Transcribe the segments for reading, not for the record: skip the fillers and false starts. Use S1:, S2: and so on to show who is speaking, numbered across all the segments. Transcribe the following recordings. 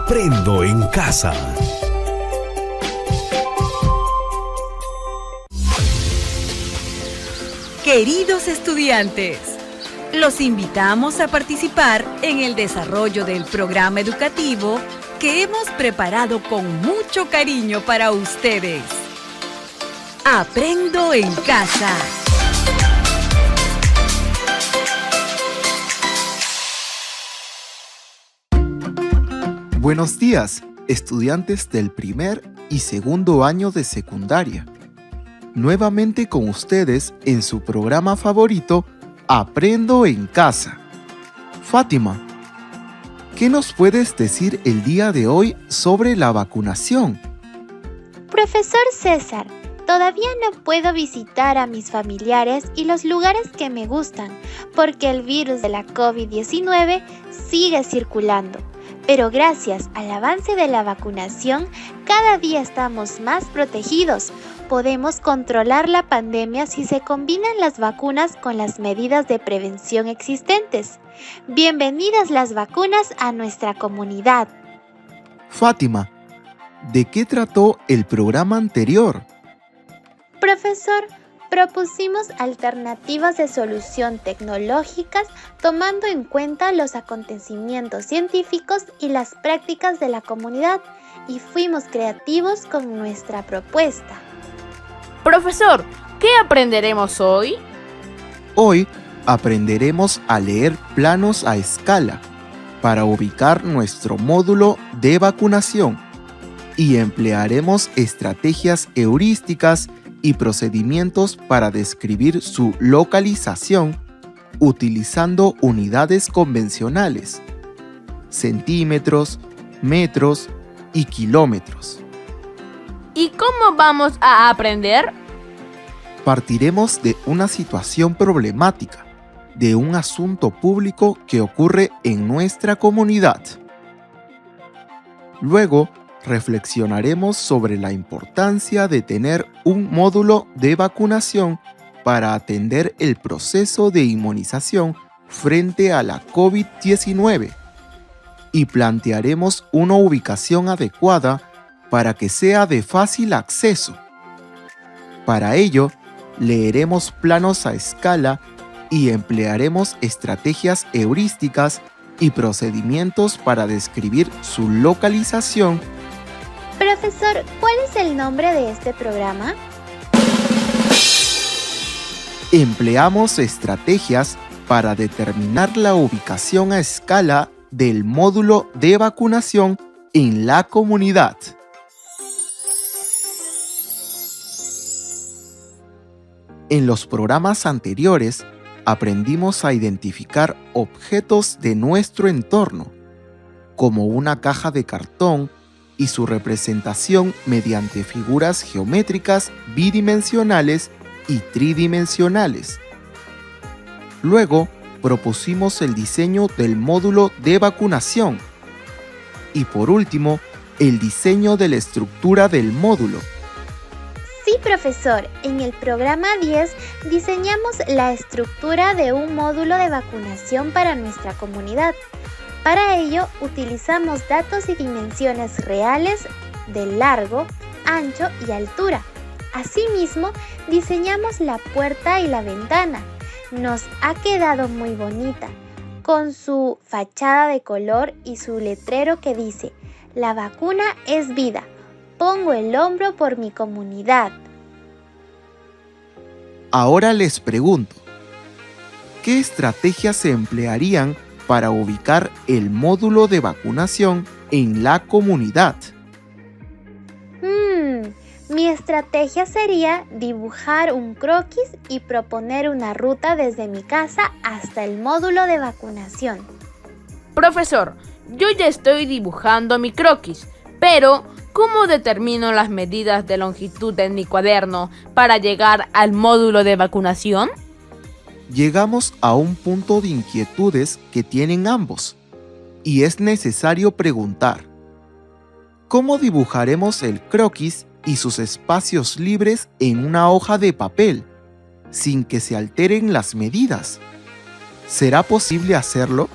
S1: Aprendo en casa.
S2: Queridos estudiantes, los invitamos a participar en el desarrollo del programa educativo que hemos preparado con mucho cariño para ustedes. Aprendo en casa.
S3: Buenos días, estudiantes del primer y segundo año de secundaria. Nuevamente con ustedes en su programa favorito, Aprendo en casa. Fátima, ¿qué nos puedes decir el día de hoy sobre la vacunación?
S4: Profesor César, todavía no puedo visitar a mis familiares y los lugares que me gustan, porque el virus de la COVID-19 sigue circulando. Pero gracias al avance de la vacunación, cada día estamos más protegidos. Podemos controlar la pandemia si se combinan las vacunas con las medidas de prevención existentes. Bienvenidas las vacunas a nuestra comunidad.
S3: Fátima, ¿de qué trató el programa anterior?
S4: Profesor, propusimos alternativas de solución tecnológicas tomando en cuenta los acontecimientos científicos y las prácticas de la comunidad y fuimos creativos con nuestra propuesta.
S5: Profesor, ¿qué aprenderemos hoy?
S3: Hoy aprenderemos a leer planos a escala para ubicar nuestro módulo de vacunación y emplearemos estrategias heurísticas y procedimientos para describir su localización utilizando unidades convencionales, centímetros, metros y kilómetros.
S5: ¿Y cómo vamos a aprender?
S3: Partiremos de una situación problemática, de un asunto público que ocurre en nuestra comunidad. Luego, reflexionaremos sobre la importancia de tener un módulo de vacunación para atender el proceso de inmunización frente a la COVID-19 y plantearemos una ubicación adecuada para que sea de fácil acceso. Para ello, leeremos planos a escala y emplearemos estrategias heurísticas y procedimientos para describir su localización.
S4: Profesor, ¿cuál es el nombre de este programa?
S3: Empleamos estrategias para determinar la ubicación a escala del módulo de vacunación en la comunidad. En los programas anteriores, aprendimos a identificar objetos de nuestro entorno, como una caja de cartón y su representación mediante figuras geométricas bidimensionales y tridimensionales. Luego, propusimos el diseño del módulo de vacunación y por último, el diseño de la estructura del módulo.
S4: Sí, profesor. En el programa 10 diseñamos la estructura de un módulo de vacunación para nuestra comunidad. Para ello, utilizamos datos y dimensiones reales de largo, ancho y altura. Asimismo, diseñamos la puerta y la ventana. Nos ha quedado muy bonita, con su fachada de color y su letrero que dice: "La vacuna es vida. Pongo el hombro por mi comunidad".
S3: Ahora les pregunto, ¿qué estrategias se emplearían para ubicar el módulo de vacunación en la comunidad?
S4: Mi estrategia sería dibujar un croquis y proponer una ruta desde mi casa hasta el módulo de vacunación.
S5: Profesor, yo ya estoy dibujando mi croquis, pero ¿cómo determino las medidas de longitud en mi cuaderno para llegar al módulo de vacunación?
S3: Llegamos a un punto de inquietudes que tienen ambos, y es necesario preguntar: ¿cómo dibujaremos el croquis y sus espacios libres en una hoja de papel, sin que se alteren las medidas? ¿Será posible hacerlo?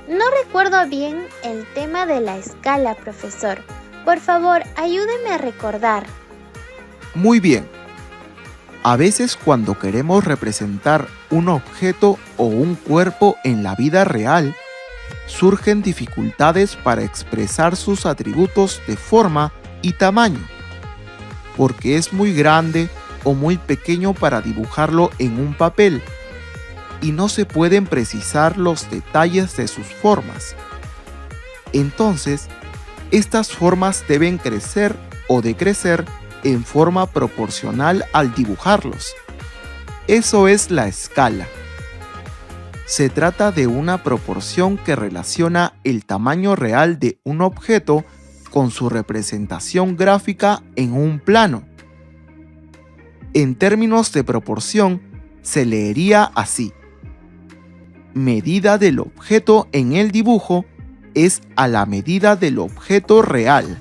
S4: No recuerdo bien el tema de la escala, profesor. Por favor, ayúdeme a recordar.
S3: Muy bien. A veces cuando queremos representar un objeto o un cuerpo en la vida real, surgen dificultades para expresar sus atributos de forma y tamaño, porque es muy grande o muy pequeño para dibujarlo en un papel, y no se pueden precisar los detalles de sus formas. Entonces, estas formas deben crecer o decrecer en forma proporcional al dibujarlos. Eso es la escala. Se trata de una proporción que relaciona el tamaño real de un objeto con su representación gráfica en un plano. En términos de proporción, se leería así: medida del objeto en el dibujo es a la medida del objeto real.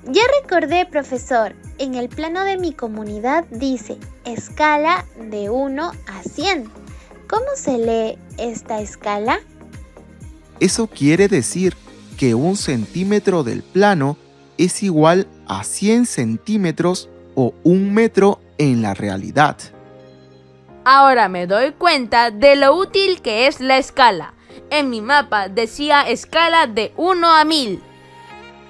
S4: Ya recordé, profesor. En el plano de mi comunidad dice escala de 1 a 100. ¿Cómo se lee esta escala?
S3: Eso quiere decir que 1 centímetro del plano es igual a 100 centímetros o 1 metro en la realidad.
S5: Ahora me doy cuenta de lo útil que es la escala. En mi mapa decía escala de 1 a 1000.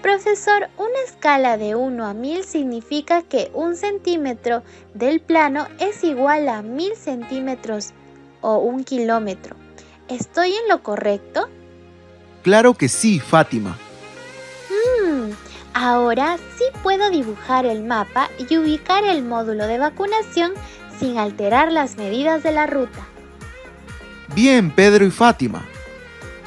S4: Profesor, una escala de 1 a 1000 significa que 1 centímetro del plano es igual a 1000 centímetros o 1 kilómetro. ¿Estoy en lo correcto?
S3: Claro que sí, Fátima.
S4: Ahora sí puedo dibujar el mapa y ubicar el módulo de vacunación sin alterar las medidas de la ruta.
S3: Bien, Pedro y Fátima.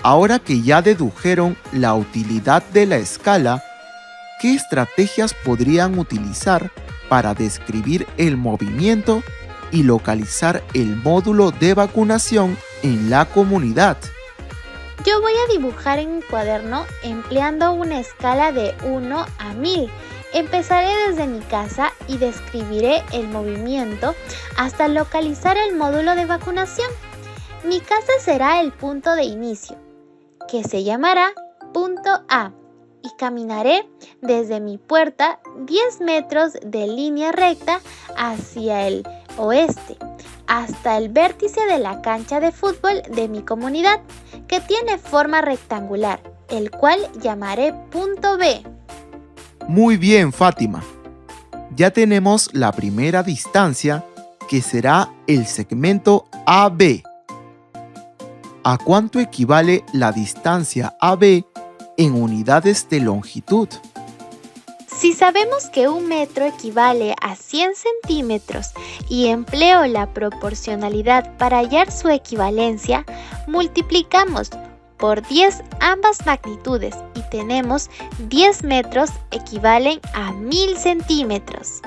S3: Ahora que ya dedujeron la utilidad de la escala, ¿qué estrategias podrían utilizar para describir el movimiento y localizar el módulo de vacunación en la comunidad?
S4: Yo voy a dibujar en mi cuaderno empleando una escala de 1 a 1000. Empezaré desde mi casa y describiré el movimiento hasta localizar el módulo de vacunación. Mi casa será el punto de inicio, que se llamará punto A, y caminaré desde mi puerta 10 metros de línea recta hacia el oeste, hasta el vértice de la cancha de fútbol de mi comunidad, que tiene forma rectangular, el cual llamaré punto B.
S3: Muy bien, Fátima. Ya tenemos la primera distancia, que será el segmento AB. ¿A cuánto equivale la distancia AB en unidades de longitud?
S4: Si sabemos que 1 metro equivale a 100 centímetros y empleo la proporcionalidad para hallar su equivalencia, multiplicamos por 10 ambas magnitudes y tenemos 10 metros equivalen a 1000 centímetros.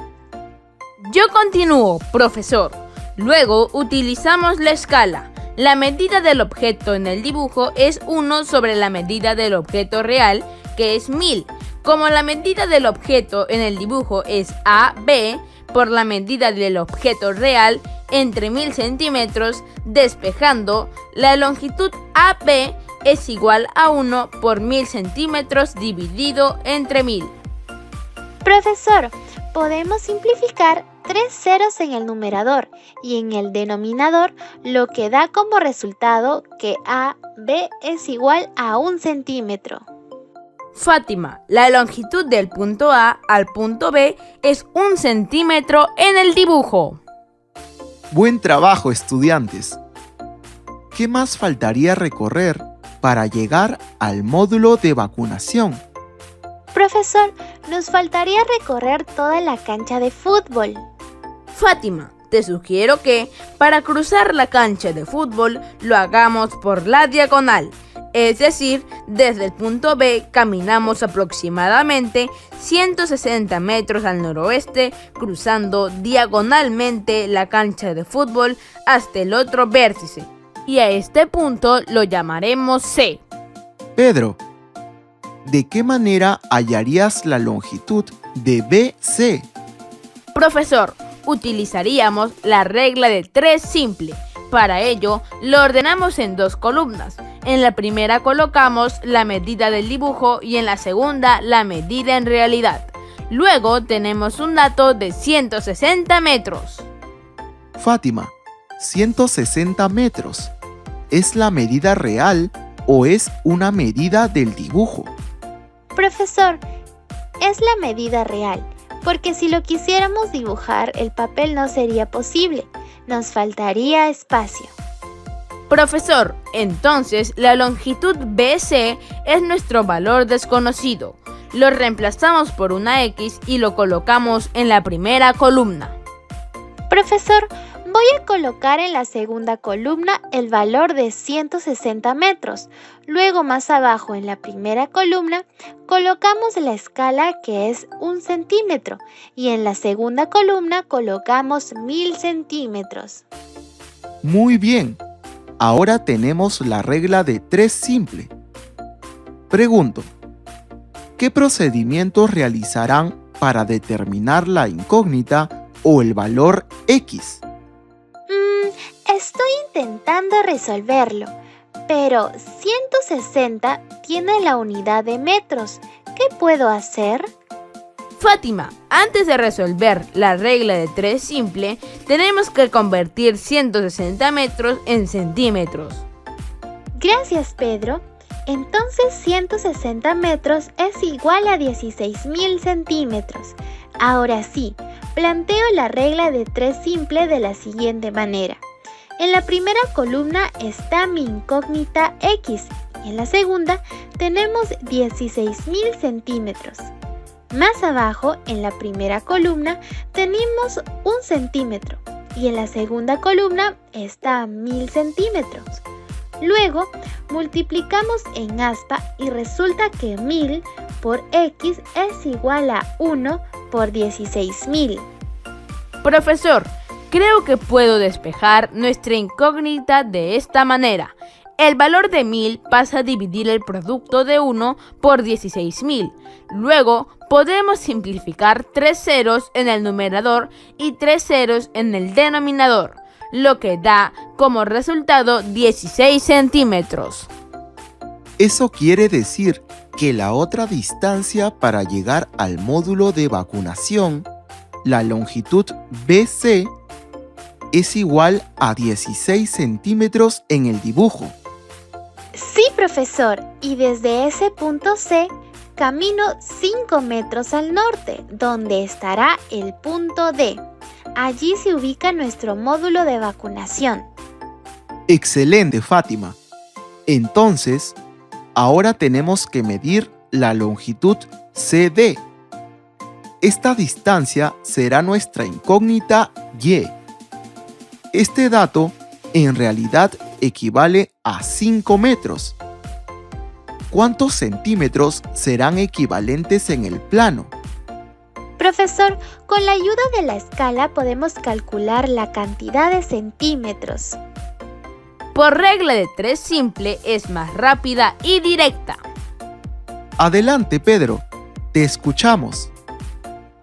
S5: Yo continúo, profesor. Luego utilizamos la escala. La medida del objeto en el dibujo es 1 sobre la medida del objeto real, que es 1000. Como la medida del objeto en el dibujo es AB, por la medida del objeto real entre 1000 centímetros, despejando, la longitud AB es igual a 1 por 1000 centímetros dividido entre 1000.
S4: Profesor, podemos simplificar 3 ceros en el numerador y en el denominador, lo que da como resultado que AB es igual a 1 centímetro.
S5: Fátima, la longitud del punto A al punto B es 1 centímetro en el dibujo.
S3: Buen trabajo, estudiantes. ¿Qué más faltaría recorrer para llegar al módulo de vacunación?
S4: Profesor, nos faltaría recorrer toda la cancha de fútbol.
S5: Fátima, te sugiero que para cruzar la cancha de fútbol lo hagamos por la diagonal. Es decir, desde el punto B caminamos aproximadamente 160 metros al noroeste, cruzando diagonalmente la cancha de fútbol hasta el otro vértice. Y a este punto lo llamaremos C.
S3: Pedro, ¿de qué manera hallarías la longitud de BC?
S5: Profesor, utilizaríamos la regla de 3 simple. Para ello, lo ordenamos en 2 columnas. En la primera colocamos la medida del dibujo y en la segunda la medida en realidad. Luego tenemos un dato de 160 metros.
S3: Fátima, 160 metros. ¿Es la medida real o es una medida del dibujo?
S4: Profesor, es la medida real, porque si lo quisiéramos dibujar, el papel no sería posible. Nos faltaría espacio.
S5: Profesor, entonces la longitud BC es nuestro valor desconocido. Lo reemplazamos por una X y lo colocamos en la primera columna.
S4: Profesor, voy a colocar en la segunda columna el valor de 160 metros. Luego, más abajo en la primera columna, colocamos la escala que es 1 centímetro y en la segunda columna colocamos 1000 centímetros.
S3: Muy bien. Ahora tenemos la regla de 3 simple. Pregunto, ¿qué procedimientos realizarán para determinar la incógnita o el valor X?
S4: Estoy intentando resolverlo, pero 160 tiene la unidad de metros. ¿Qué puedo hacer?
S5: Fátima, antes de resolver la regla de 3 simple, tenemos que convertir 160 metros en centímetros.
S4: Gracias, Pedro. Entonces 160 metros es igual a 16.000 centímetros. Ahora sí, planteo la regla de 3 simple de la siguiente manera. En la primera columna está mi incógnita X y en la segunda tenemos 16.000 centímetros. Más abajo, en la primera columna, tenemos 1 centímetro y en la segunda columna está 1000 centímetros. Luego, multiplicamos en aspa y resulta que 1000 por X es igual a 1 por 16.000.
S5: Profesor, creo que puedo despejar nuestra incógnita de esta manera. El valor de 1000 pasa a dividir el producto de 1 por 16.000. Luego podemos simplificar 3 ceros en el numerador y 3 ceros en el denominador, lo que da como resultado 16 centímetros.
S3: Eso quiere decir que la otra distancia para llegar al módulo de vacunación, la longitud BC, es igual a 16 centímetros en el dibujo.
S4: Sí, profesor, y desde ese punto C, camino 5 metros al norte, donde estará el punto D. Allí se ubica nuestro módulo de vacunación.
S3: Excelente, Fátima. Entonces, ahora tenemos que medir la longitud CD. Esta distancia será nuestra incógnita Y. Este dato en realidad equivale a 5 metros. ¿Cuántos centímetros serán equivalentes en el plano?
S4: Profesor, con la ayuda de la escala podemos calcular la cantidad de centímetros.
S5: Por regla de 3 simple es más rápida y directa.
S3: Adelante, Pedro. Te escuchamos.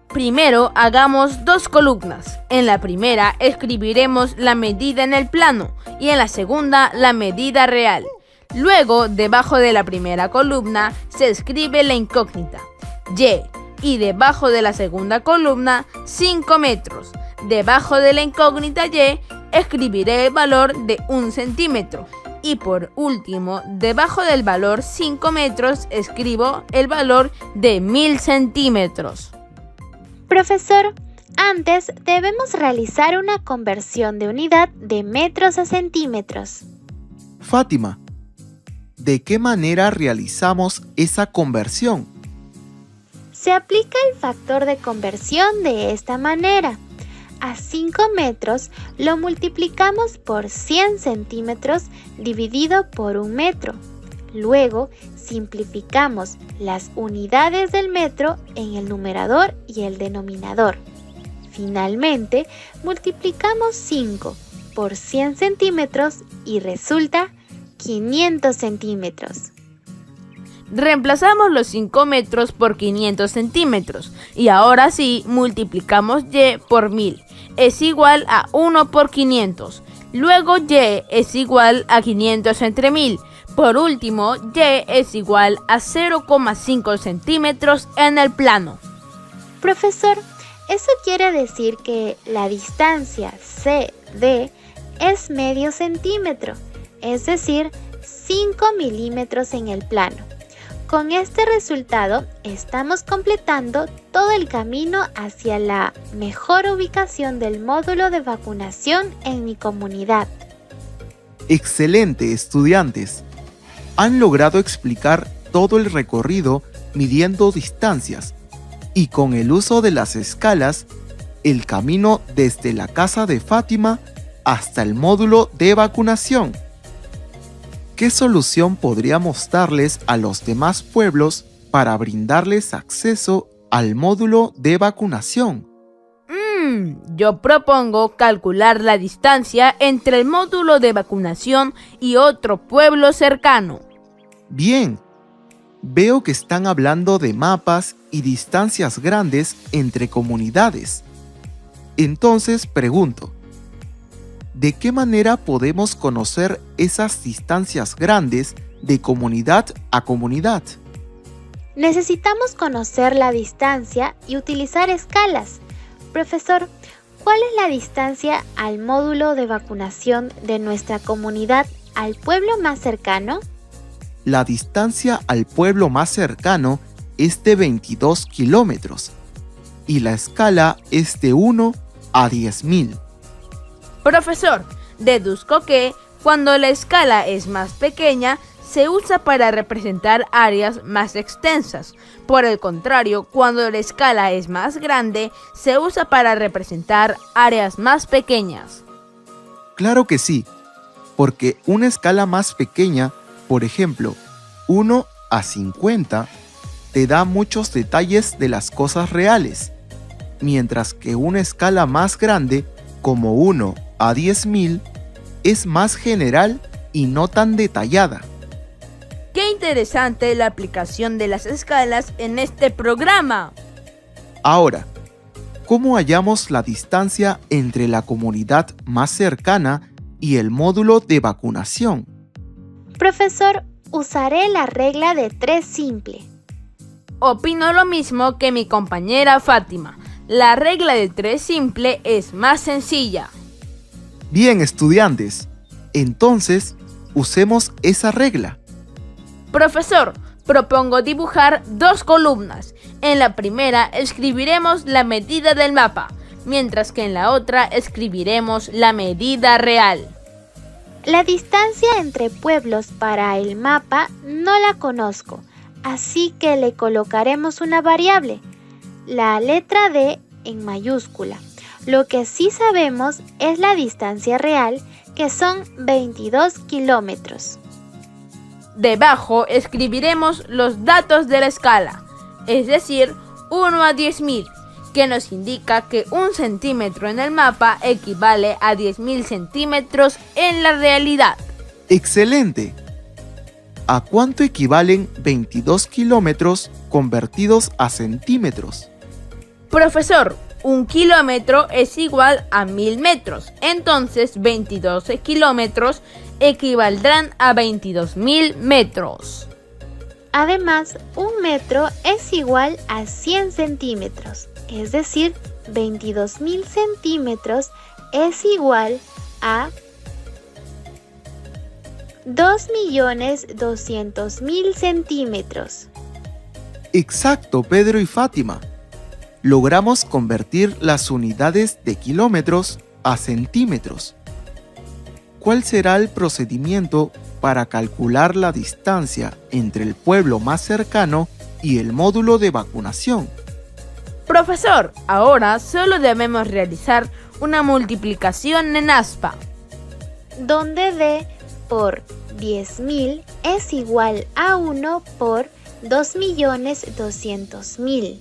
S5: Primero hagamos 2 columnas. En la primera escribiremos la medida en el plano y en la segunda la medida real. Luego, debajo de la primera columna se escribe la incógnita y debajo de la segunda columna 5 metros. Debajo de la incógnita Y escribiré el valor de 1 centímetro. Y por último, debajo del valor 5 metros escribo el valor de 1000 centímetros.
S4: Profesor, antes debemos realizar una conversión de unidad de metros a centímetros.
S3: Fátima, ¿de qué manera realizamos esa conversión?
S4: Se aplica el factor de conversión de esta manera. A 5 metros lo multiplicamos por 100 centímetros dividido por 1 metro. Luego simplificamos las unidades del metro en el numerador y el denominador. Finalmente, multiplicamos 5 por 100 centímetros y resulta 500 centímetros.
S5: Reemplazamos los 5 metros por 500 centímetros y ahora sí multiplicamos Y por 1000. Es igual a 1 por 500. Luego Y es igual a 500 entre 1000. Por último, Y es igual a 0,5 centímetros en el plano.
S4: Profesor, eso quiere decir que la distancia CD es medio centímetro, es decir, 5 milímetros en el plano. Con este resultado estamos completando todo el camino hacia la mejor ubicación del módulo de vacunación en mi comunidad.
S3: Excelente, estudiantes. Han logrado explicar todo el recorrido midiendo distancias y con el uso de las escalas, el camino desde la casa de Fátima hasta el módulo de vacunación. ¿Qué solución podríamos darles a los demás pueblos para brindarles acceso al módulo de vacunación?
S5: Yo propongo calcular la distancia entre el módulo de vacunación y otro pueblo cercano.
S3: Bien, veo que están hablando de mapas y distancias grandes entre comunidades. Entonces pregunto, ¿de qué manera podemos conocer esas distancias grandes de comunidad a comunidad?
S4: Necesitamos conocer la distancia y utilizar escalas. Profesor, ¿cuál es la distancia al módulo de vacunación de nuestra comunidad al pueblo más cercano?
S3: La distancia al pueblo más cercano es de 22 kilómetros y la escala es de 1 a 10.000.
S5: Profesor, deduzco que cuando la escala es más pequeña, se usa para representar áreas más extensas. Por el contrario, cuando la escala es más grande, se usa para representar áreas más pequeñas.
S3: Claro que sí, porque una escala más pequeña, por ejemplo, 1 a 50, te da muchos detalles de las cosas reales, mientras que una escala más grande, como 1 a 10.000, es más general y no tan detallada.
S5: ¡Qué interesante la aplicación de las escalas en este programa!
S3: Ahora, ¿cómo hallamos la distancia entre la comunidad más cercana y el módulo de vacunación?
S4: Profesor, usaré la regla de 3 simple.
S5: Opino lo mismo que mi compañera Fátima. La regla de 3 simple es más sencilla.
S3: Bien, estudiantes, entonces usemos esa regla.
S5: Profesor, propongo dibujar 2 columnas. En la primera escribiremos la medida del mapa, mientras que en la otra escribiremos la medida real.
S4: La distancia entre pueblos para el mapa no la conozco, así que le colocaremos una variable, la letra D en mayúscula. Lo que sí sabemos es la distancia real, que son 22 kilómetros.
S5: Debajo escribiremos los datos de la escala, es decir, 1 a 10.000, que nos indica que 1 centímetro en el mapa equivale a 10.000 centímetros en la realidad.
S3: ¡Excelente! ¿A cuánto equivalen 22 kilómetros convertidos a centímetros?
S5: Profesor, 1 kilómetro es igual a 1000 metros, entonces 22 kilómetros equivaldrán a 22.000 metros.
S4: Además, 1 metro es igual a 100 centímetros, es decir, 22.000 centímetros es igual a 2.200.000 centímetros.
S3: Exacto, Pedro y Fátima. Logramos convertir las unidades de kilómetros a centímetros. ¿Cuál será el procedimiento para calcular la distancia entre el pueblo más cercano y el módulo de vacunación?
S5: Profesor, ahora solo debemos realizar una multiplicación en aspa,
S4: donde D por 10.000 es igual a 1 por 2.200.000.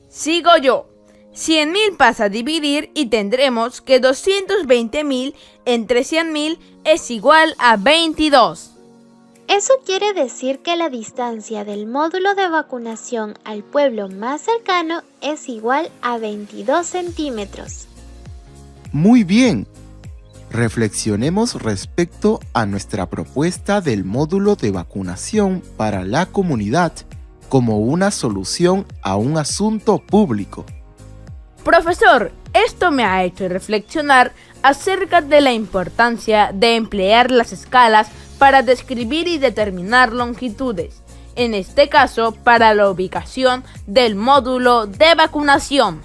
S5: Sigo yo. 100.000 pasa a dividir y tendremos que 220.000 entre 100.000 es igual a 22.
S4: Eso quiere decir que la distancia del módulo de vacunación al pueblo más cercano es igual a 22 centímetros.
S3: Muy bien. reflexionemos respecto a nuestra propuesta del módulo de vacunación para la comunidad como una solución a un asunto público.
S5: Profesor, esto me ha hecho reflexionar acerca de la importancia de emplear las escalas para describir y determinar longitudes, en este caso para la ubicación del módulo de vacunación.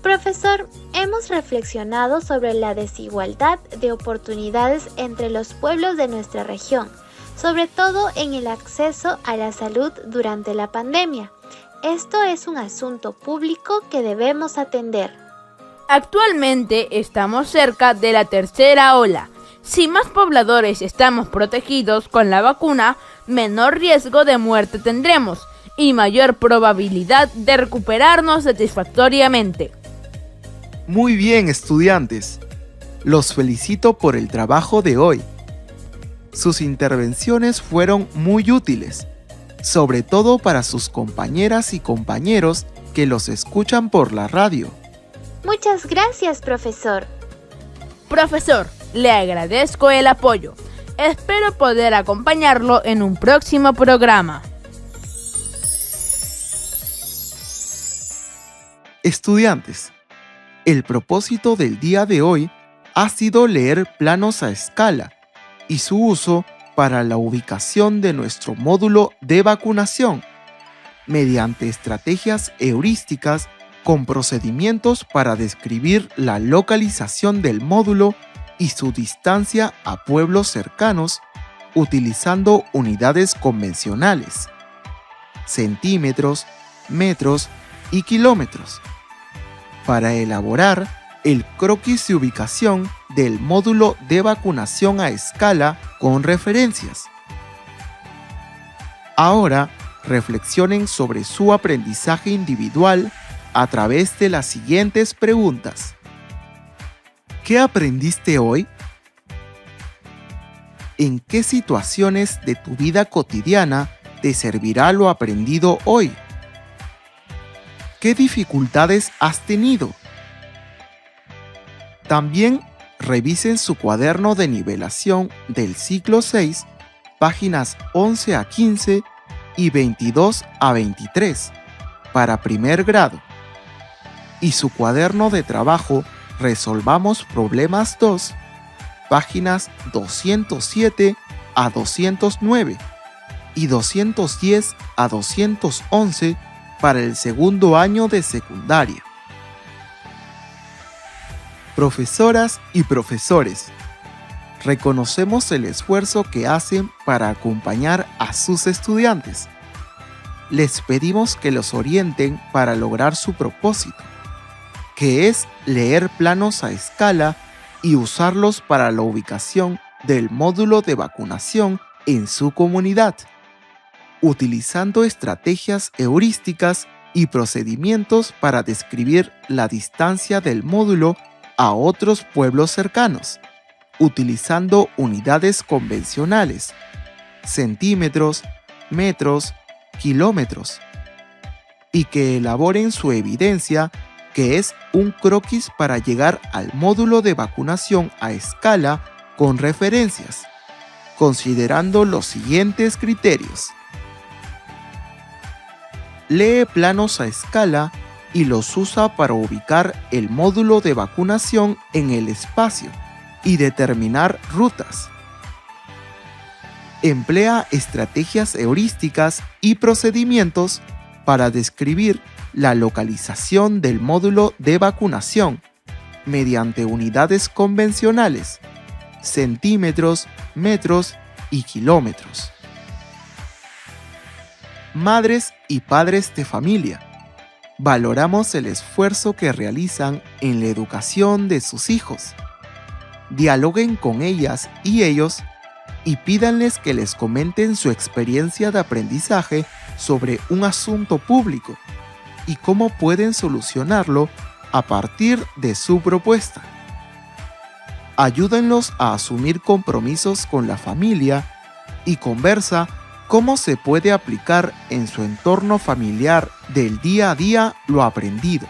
S4: Profesor, hemos reflexionado sobre la desigualdad de oportunidades entre los pueblos de nuestra región, sobre todo en el acceso a la salud durante la pandemia. Esto es un asunto público que debemos atender.
S5: Actualmente estamos cerca de la tercera ola. Si más pobladores estamos protegidos con la vacuna, menor riesgo de muerte tendremos y mayor probabilidad de recuperarnos satisfactoriamente.
S3: Muy bien, estudiantes. Los felicito por el trabajo de hoy. Sus intervenciones fueron muy útiles, sobre todo para sus compañeras y compañeros que los escuchan por la radio.
S4: Muchas gracias, profesor.
S5: Profesor, le agradezco el apoyo. Espero poder acompañarlo en un próximo programa.
S3: Estudiantes, el propósito del día de hoy ha sido leer planos a escala y su uso para la ubicación de nuestro módulo de vacunación, mediante estrategias heurísticas con procedimientos para describir la localización del módulo y su distancia a pueblos cercanos, utilizando unidades convencionales, centímetros, metros y kilómetros, para elaborar el croquis de ubicación del módulo de vacunación a escala con referencias. Ahora, reflexionen sobre su aprendizaje individual a través de las siguientes preguntas. ¿Qué aprendiste hoy? ¿En qué situaciones de tu vida cotidiana te servirá lo aprendido hoy? ¿Qué dificultades has tenido? También revisen su cuaderno de nivelación del ciclo 6, páginas 11 a 15 y 22 a 23, para primer grado. Y su cuaderno de trabajo Resolvamos Problemas 2, páginas 207 a 209 y 210 a 211 para el segundo año de secundaria. Profesoras y profesores, reconocemos el esfuerzo que hacen para acompañar a sus estudiantes. Les pedimos que los orienten para lograr su propósito, que es leer planos a escala y usarlos para la ubicación del módulo de vacunación en su comunidad, utilizando estrategias heurísticas y procedimientos para describir la distancia del módulo a otros pueblos cercanos, utilizando unidades convencionales, centímetros, metros, kilómetros, y que elaboren su evidencia, que es un croquis para llegar al módulo de vacunación a escala con referencias, considerando los siguientes criterios. Lee planos a escala y los usa para ubicar el módulo de vacunación en el espacio y determinar rutas. Emplea estrategias heurísticas y procedimientos para describir la localización del módulo de vacunación mediante unidades convencionales, centímetros, metros y kilómetros. Madres y padres de familia, valoramos el esfuerzo que realizan en la educación de sus hijos. Dialoguen con ellas y ellos y pídanles que les comenten su experiencia de aprendizaje sobre un asunto público y cómo pueden solucionarlo a partir de su propuesta. Ayúdenlos a asumir compromisos con la familia y conversa cómo se puede aplicar en su entorno familiar del día a día lo aprendido.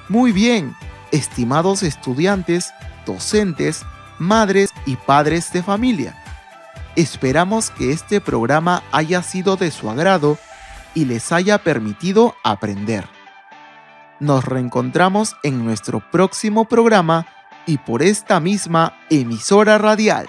S3: Muy bien, estimados estudiantes, docentes, madres y padres de familia. Esperamos que este programa haya sido de su agrado y les haya permitido aprender. Nos reencontramos en nuestro próximo programa y por esta misma emisora radial.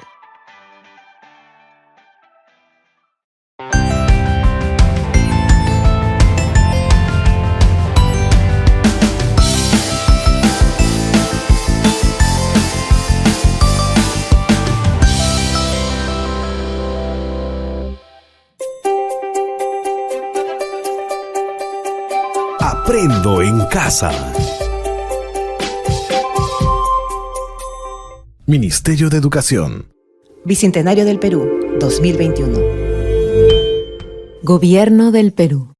S1: Aprendo en casa. Ministerio de Educación.
S6: Bicentenario del Perú, 2021.
S2: Gobierno del Perú.